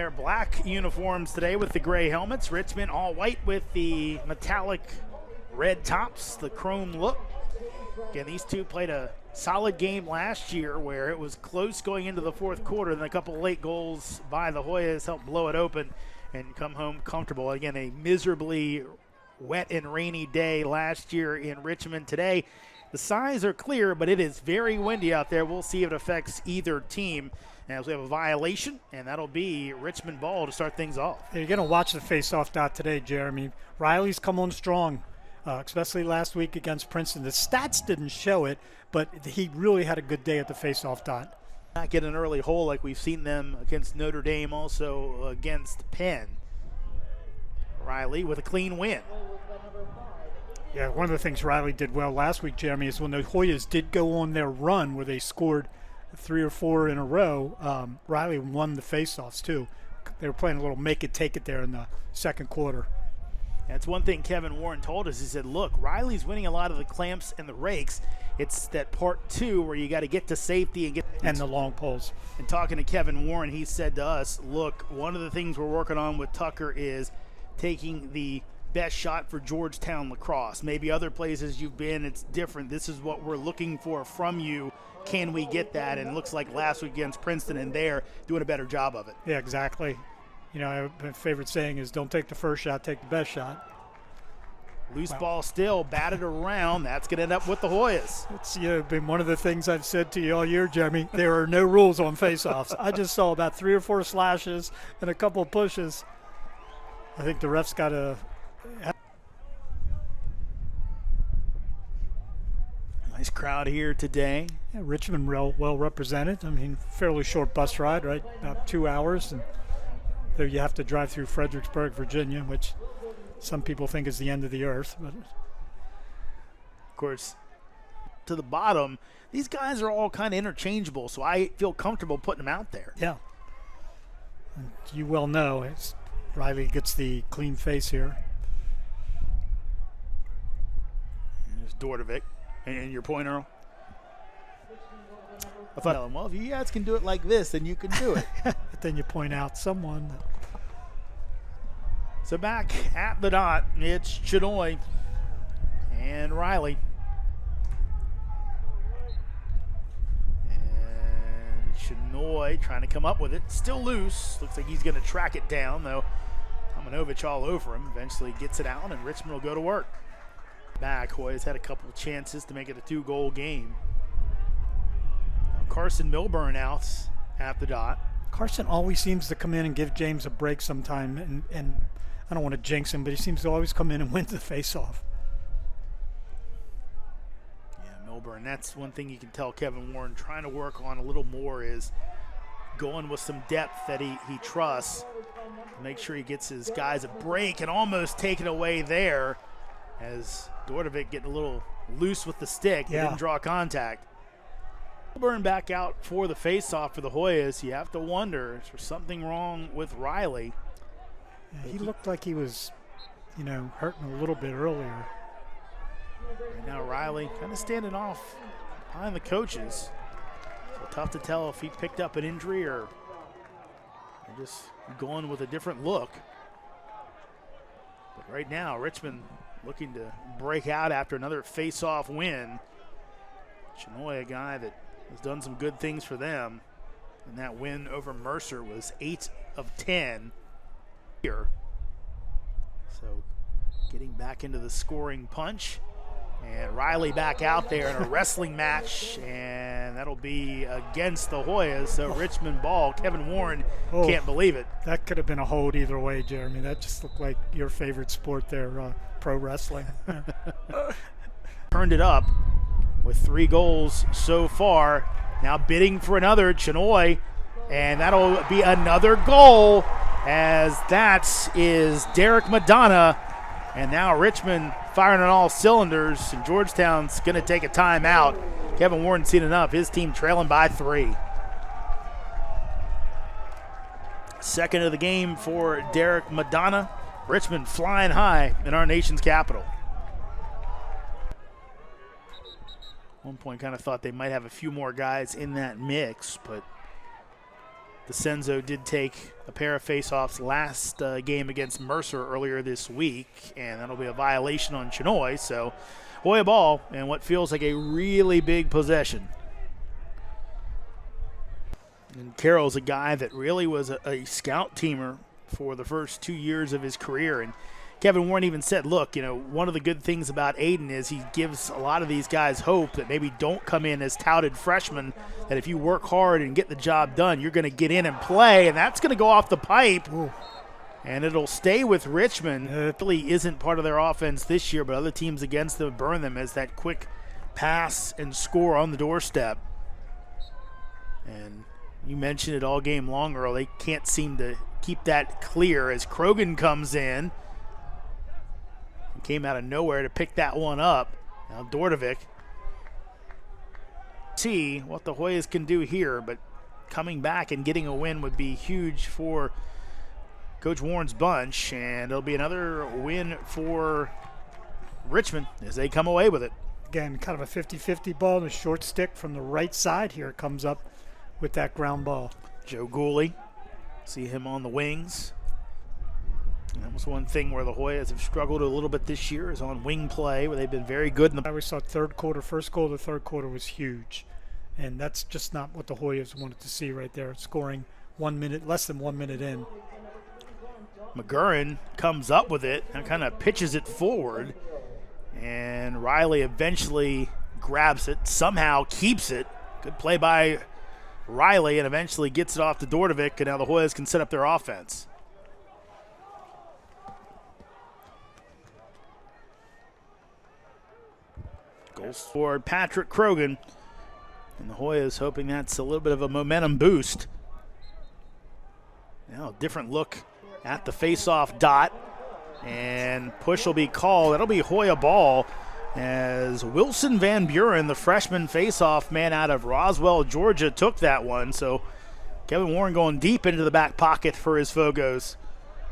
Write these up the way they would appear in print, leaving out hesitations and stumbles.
Their black uniforms today with the gray helmets. Richmond all white with the metallic red tops, the chrome look. Again, these two played a solid game last year where it was close going into the fourth quarter. Then a couple late goals by the Hoyas helped blow it open and come home comfortable. Again, a miserably wet and rainy day last year in Richmond. Today, the skies are clear, but it is very windy out there. We'll see if it affects either team as we have a violation, and that'll be Richmond ball to start things off. You're going to watch the face-off dot today, Jeremy. Reilly's come on strong, especially last week against Princeton. The stats didn't show it, but he really had a good day at the face-off dot. Not get an early hole like we've seen them against Notre Dame, also against Penn. Reilly with a clean win. Yeah, one of the things Reilly did well last week, Jeremy, is when the Hoyas did go on their run where they scored 3 or 4 in a row, Reilly won the faceoffs too. They were playing a little make it, take it there in the second quarter. That's one thing Kevin Warren told us. He said, look, Reilly's winning a lot of the clamps and the rakes. It's that part 2 where you got to get to safety and the long poles. And talking to Kevin Warren, he said to us, look, one of the things we're working on with Tucker is taking the best shot for Georgetown lacrosse. Maybe other places you've been, it's different. This is what we're looking for from you. Can we get that? And it looks like last week against Princeton, and they're doing a better job of it. Yeah, exactly. You know, my favorite saying is don't take the first shot, take the best shot. Loose ball still batted around. That's going to end up with the Hoyas. It's been one of the things I've said to you all year, Jeremy. There are no rules on faceoffs. I just saw about 3 or 4 slashes and a couple of pushes. I think the refs got a nice crowd here today. Yeah, Richmond well represented. I mean, fairly short bus ride, right? About 2 hours. And there you have to drive through Fredericksburg, Virginia, which some people think is the end of the earth. But of course, to the bottom, these guys are all kind of interchangeable, so I feel comfortable putting them out there. Yeah. And you well know, Reilly gets the clean face here. There's Dordovic. And your point, Earl? I thought, well, if you guys can do it like this, then you can do it. But then you point out someone. So back at the dot, it's Chenoy and Reilly. And Chenoy trying to come up with it. Still loose. Looks like he's going to track it down, though. Tomanovich all over him. Eventually gets it out, and Richmond will go to work. Back, Hoyas had a couple of chances to make it a 2-goal game. Carson Milburn out at the dot. Carson always seems to come in and give James a break sometime, and I don't want to jinx him, but he seems to always come in and win the face-off. Yeah, Milburn, that's one thing you can tell Kevin Warren trying to work on a little more is going with some depth that he trusts. Make sure he gets his guys a break and almost take it away there as Dordovic getting a little loose with the stick. He didn't draw contact. Milburn back out for the face-off for the Hoyas. You have to wonder, is there something wrong with Reilly? Yeah, he looked like he was, hurting a little bit earlier. Right now Reilly kind of standing off behind the coaches. So tough to tell if he picked up an injury or just going with a different look. But right now, Richmond looking to break out after another face-off win. Chenoy, a guy that has done some good things for them. And that win over Mercer was 8 of 10 here. So getting back into the scoring punch. And Reilly back out there in a wrestling match, and that'll be against the Hoyas. So Richmond ball. Kevin Warren can't believe it. That could have been a hold either way, Jeremy. That just looked like your favorite sport there, pro wrestling. Turned it up with 3 goals so far. Now bidding for another, Chenoy, and that'll be another goal as that is Derek Madonna. And now Richmond firing on all cylinders, and Georgetown's going to take a timeout. Kevin Warren's seen enough. His team trailing by 3. Second of the game for Derek Madonna. Richmond flying high in our nation's capital. At one point kind of thought they might have a few more guys in that mix, but DeCenzo did take a pair of faceoffs last game against Mercer earlier this week, and that'll be a violation on Chenoy. So Hoya ball and what feels like a really big possession. And Carroll's a guy that really was a scout teamer for the first 2 years of his career. And Kevin Warren even said, look, you know, one of the good things about Aiden is he gives a lot of these guys hope that maybe don't come in as touted freshmen, that if you work hard and get the job done, you're going to get in and play, and that's going to go off the pipe. Ooh. And it'll stay with Richmond. It really isn't part of their offense this year, but other teams against them burn them as that quick pass and score on the doorstep. And you mentioned it all game long, Earl. They can't seem to keep that clear as Krogan comes in. Came out of nowhere to pick that one up. Now Dordovic. See what the Hoyas can do here, but coming back and getting a win would be huge for Coach Warren's bunch, and it'll be another win for Richmond as they come away with it. Again, kind of a 50-50 ball, and a short stick from the right side here comes up with that ground ball. Joe Gooley, see him on the wings. And that was one thing where the Hoyas have struggled a little bit this year, is on wing play, where they've been very good. I always thought third quarter, first goal of the third quarter was huge. And that's just not what the Hoyas wanted to see right there, scoring 1 minute, less than 1 minute in. McGurran comes up with it and kind of pitches it forward. And Reilly eventually grabs it, somehow keeps it. Good play by Reilly, and eventually gets it off to Dordovic, and now the Hoyas can set up their offense. Goals for Patrick Krogan, and the Hoyas hoping that's a little bit of a momentum boost. Now a different look at the face-off dot, and push will be called. That'll be Hoya ball as Wilson Van Buren, the freshman face-off man out of Roswell, Georgia, took that one. So Kevin Warren going deep into the back pocket for his Fogos.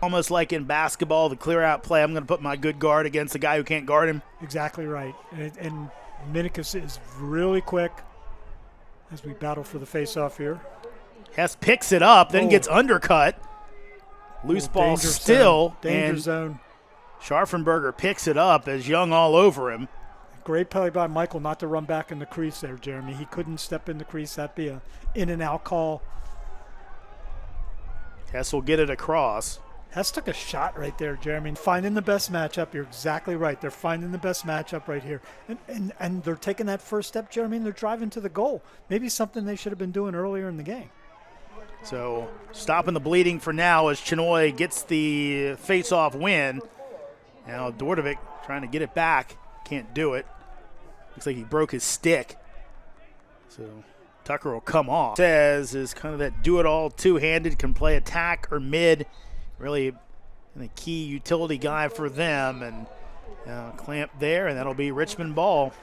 Almost like in basketball, the clear-out play, I'm going to put my good guard against the guy who can't guard him. Exactly right. And Minicus is really quick as we battle for the face-off here. Hess picks it up, then gets undercut. Loose ball still. Danger zone. Scharfenberger picks it up as Young all over him. Great play by Michael not to run back in the crease there, Jeremy. He couldn't step in the crease. That'd be a in-and-out call. Hess will get it across. Hess took a shot right there, Jeremy. Finding the best matchup. You're exactly right. They're finding the best matchup right here. And they're taking that first step, Jeremy, and they're driving to the goal. Maybe something they should have been doing earlier in the game. So stopping the bleeding for now as Chenoy gets the face-off win. Now Dordovic trying to get it back. Can't do it. Looks like he broke his stick. So Tucker will come off. Says is kind of that do-it-all two-handed, can play attack or mid. Really a key utility guy for them, and clamp there, and that'll be Richmond ball.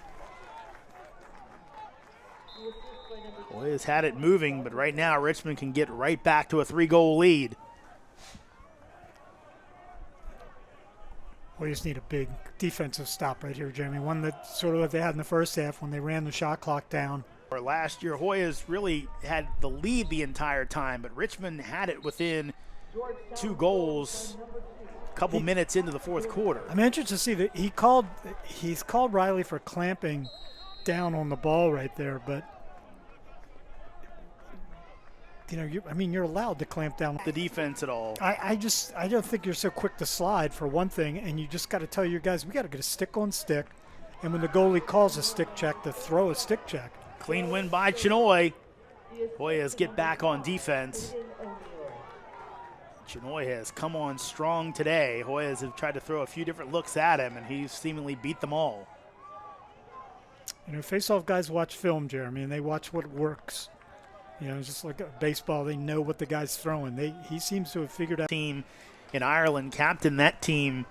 Hoyas had it moving, but right now Richmond can get right back to a 3-goal lead. Hoyas need a big defensive stop right here, Jeremy. One that sort of what they had in the first half when they ran the shot clock down. Last year, Hoyas really had the lead the entire time, but Richmond had it within 2 goals a couple minutes into the fourth quarter. I'm interested to see that he's called Reilly for clamping down on the ball right there, but you're allowed to clamp down the defense at all. I don't think you're so quick to slide for one thing, and you just got to tell your guys we got to get a stick on stick, and when the goalie calls a stick check, to throw a stick check. Clean win by Chenoy. Hoyas get back on defense. Chenoy has come on strong today. Hoyas have tried to throw a few different looks at him, and he's seemingly beat them all. Face-off guys watch film, Jeremy, and they watch what works. Just like baseball, they know what the guy's throwing. He seems to have figured out. Team in Ireland captained that team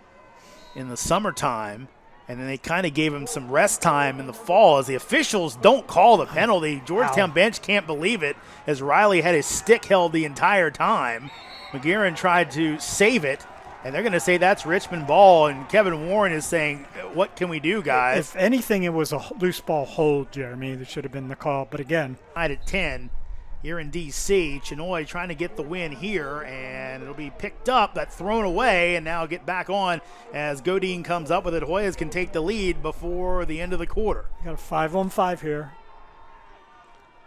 in the summertime, and then they kind of gave him some rest time in the fall as the officials don't call the penalty. Georgetown bench can't believe it as Reilly had his stick held the entire time. McGarren tried to save it, and they're going to say that's Richmond ball, and Kevin Warren is saying, what can we do, guys? If anything, it was a loose ball hold, Jeremy. That should have been the call, but again. At 10, here in D.C. Chenoy trying to get the win here, and it'll be picked up, but thrown away, and now get back on as Gtown comes up with it. Hoyas can take the lead before the end of the quarter. Got a 5-on-5 here.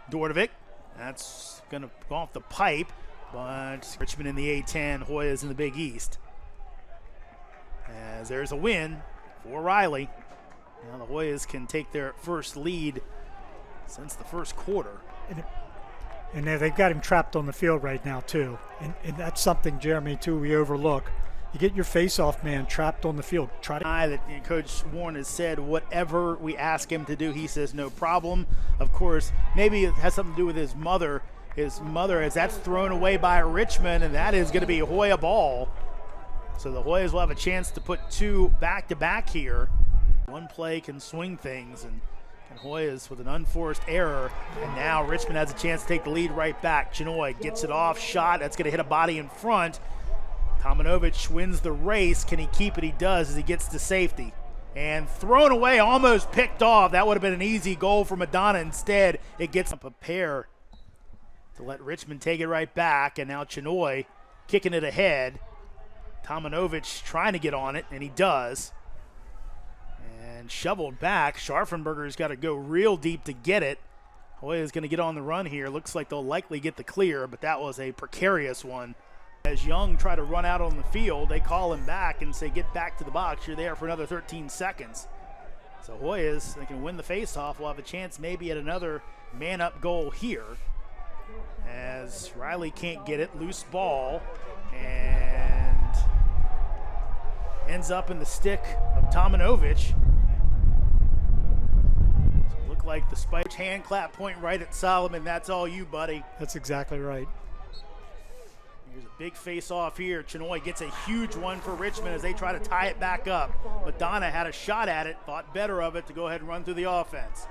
Dordovic, that's going to go off the pipe, but Richmond in the A-10, Hoyas in the Big East. As there's a win for Reilly. Now the Hoyas can take their first lead since the first quarter. And they've got him trapped on the field right now, too. And that's something, Jeremy, too, we overlook. You get your face-off man trapped on the field. Try to. That Coach Warren has said whatever we ask him to do, he says no problem. Of course, maybe it has something to do with his mother. His mother, as that's thrown away by Richmond, and that is going to be a Hoya ball. So the Hoyas will have a chance to put two back-to-back here. One play can swing things, and Hoyas with an unforced error, and now Richmond has a chance to take the lead right back. Chenoy gets it off, shot, that's going to hit a body in front. Tomanovic wins the race. Can he keep it? He does as he gets to safety. And thrown away, almost picked off. That would have been an easy goal for Madonna. Instead, it gets up a pair to let Richmond take it right back, and now Chenoy kicking it ahead. Tomanovic trying to get on it, and he does. And shoveled back. Scharfenberger's got to go real deep to get it. Hoya's going to get on the run here. Looks like they'll likely get the clear, but that was a precarious one. As Young try to run out on the field, they call him back and say, get back to the box. You're there for another 13 seconds. So Hoyas, they can win the faceoff. We'll have a chance maybe at another man-up goal here. As Reilly can't get it. Loose ball. And ends up in the stick of Tomanovic. Like the spike hand clap point right at Solomon. That's all you, buddy. That's exactly right. Here's a big face off here. Chenoy gets a huge one for Richmond as they try to tie it back up. Madonna had a shot at it, thought better of it to go ahead and run through the offense.